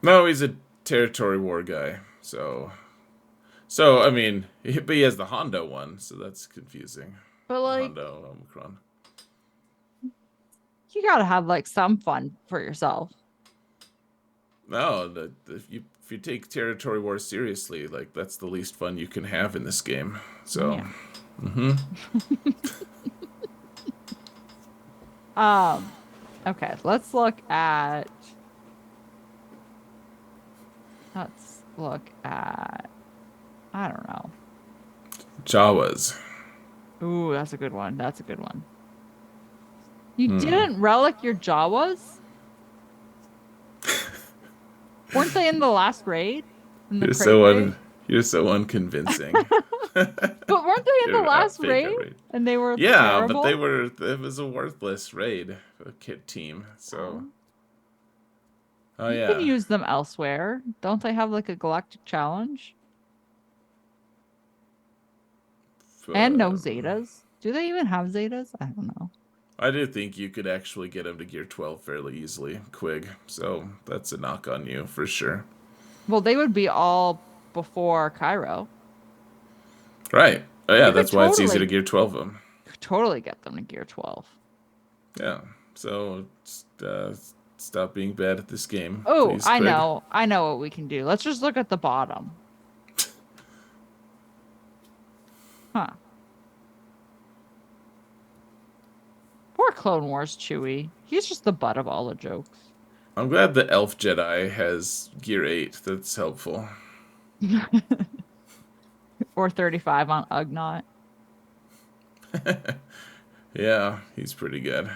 No, he's a territory war guy. So I mean, but he has the Hondo one, so that's confusing. But like, Hondo Omicron. You gotta have like some fun for yourself. No, if you take territory war seriously, like that's the least fun you can have in this game. So, Yeah. hmm Um. Okay. Let's look at. Let's look at. I don't know. Jawas. Ooh, that's a good one. That's a good one. You didn't relic your Jawas? Weren't they in the last raid? In the You're crate so raid? you're so unconvincing. But weren't they in the You're last fake raid? outrage. And they were Yeah, but they terrible? were. It was a worthless raid, a kit team. So, Oh. oh You can yeah. use them elsewhere. Don't they have like a galactic challenge? And no Um, Zetas? Do they even have Zetas? I don't know. I do think you could actually get him to gear 12 fairly easily, Quig. So that's a knock on you for sure. Well, they would be all before Cairo. Right. Oh yeah, You could that's why it's easy to totally, gear 12 them. totally get them to gear 12. Yeah. So stop being bad at this game, Oh, please, I Quig. know. I know what we can do. Let's just look at the bottom. Huh. Poor Clone Wars Chewie. He's just the butt of all the jokes. I'm glad the Elf Jedi has gear 8. That's helpful. Or 35 on Ugnaught. Yeah, he's pretty good.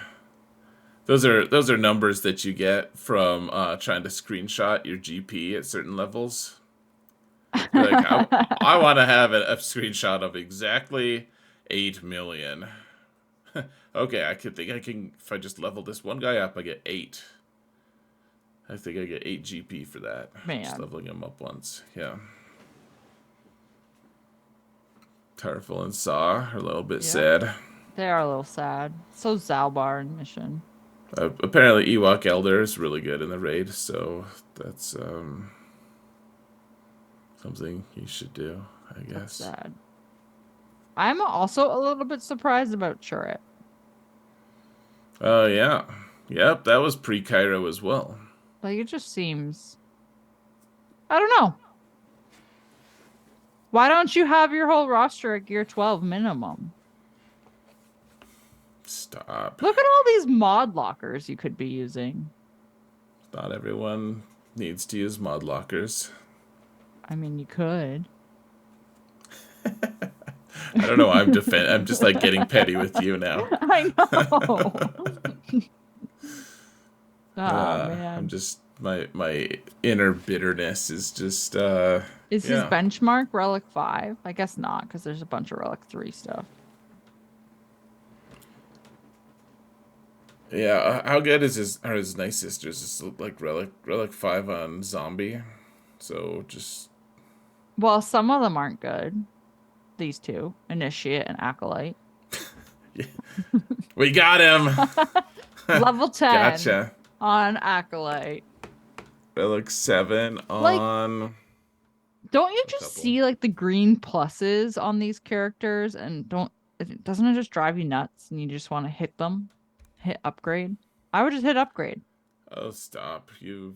Those are numbers that you get from trying to screenshot your GP at certain levels. You're like, I want to have a screenshot of exactly 8 million. Okay, I could think I can if I just level this one guy up, I get 8. I think I get 8 GP for that. Just Man, leveling him up once. Yeah. Tarful and Saw are a little bit yep. sad. They are a little sad. So Zalbar in mission. Apparently, Ewok Elder is really good in the raid, so that's something you should do, I That's guess. sad. I'm also a little bit surprised about Churret. Oh yeah, yep, that was pre-Cairo as well. Like it just seems I don't know. Why don't you have your whole roster at gear 12 minimum? Stop. Look at all these mod lockers you could be using. Not everyone needs to use mod lockers. I mean, you could. I don't know. I'm just like getting petty with you now. I know. Oh I'm man. just my inner bitterness is just Is his yeah. benchmark Relic 5? I guess not, because there's a bunch of Relic 3 stuff. Yeah, how good is his Night Sisters? It's like Relic 5 on Zombie. So just Well, some of them aren't good. These two, Initiate and Acolyte. yeah. We got him. Level 10 Gotcha. on Acolyte. Relic 7 Like, on don't you a just couple. see like the green pluses on these characters and doesn't it just drive you nuts and you just want to hit them? Hit upgrade? I would just hit upgrade. Oh, stop. You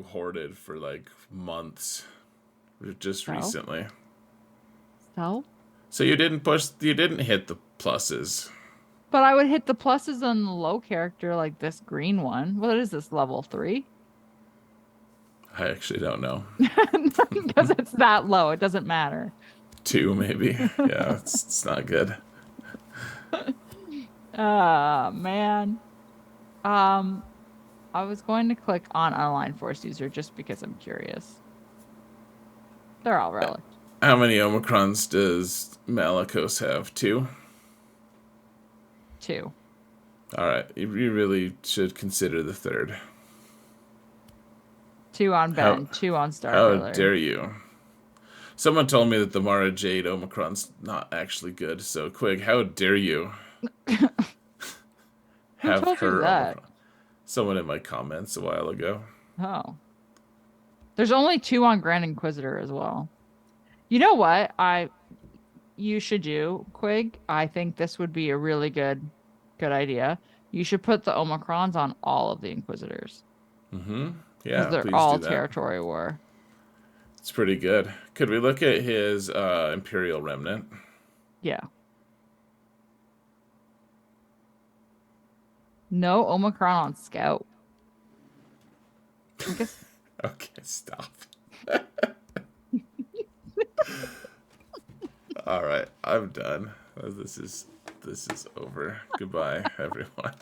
hoarded for like months just So, recently. so. So you didn't hit the pluses. But I would hit the pluses on the low character like this green one. What is this, level 3? I actually don't know. Because it's that low. It doesn't matter. 2 maybe. Yeah, it's not good. Man. Um, I was going to click on online force user just because I'm curious. They're all relic. How many Omicrons does Malakos have? 2? 2. All right, you really should consider the third. 2 on How Ben, 2 on how Starkiller. dare you? Someone told me that the Mara Jade Omicron's not actually good, so Quig, how dare you Who have told you her that? Omicron? Someone in my comments a while ago. Oh. There's only 2 on Grand Inquisitor as well. You know what? You should do, Quig. I think this would be a really good idea. You should put the Omicrons on all of the Inquisitors. Mm-hmm. because Yeah, they're please do all that. territory war. It's pretty good. Could we look at his Imperial Remnant? Yeah. No Omicron on Scout. I guess. Okay, stop. All right, I'm done. This is over. Goodbye, everyone.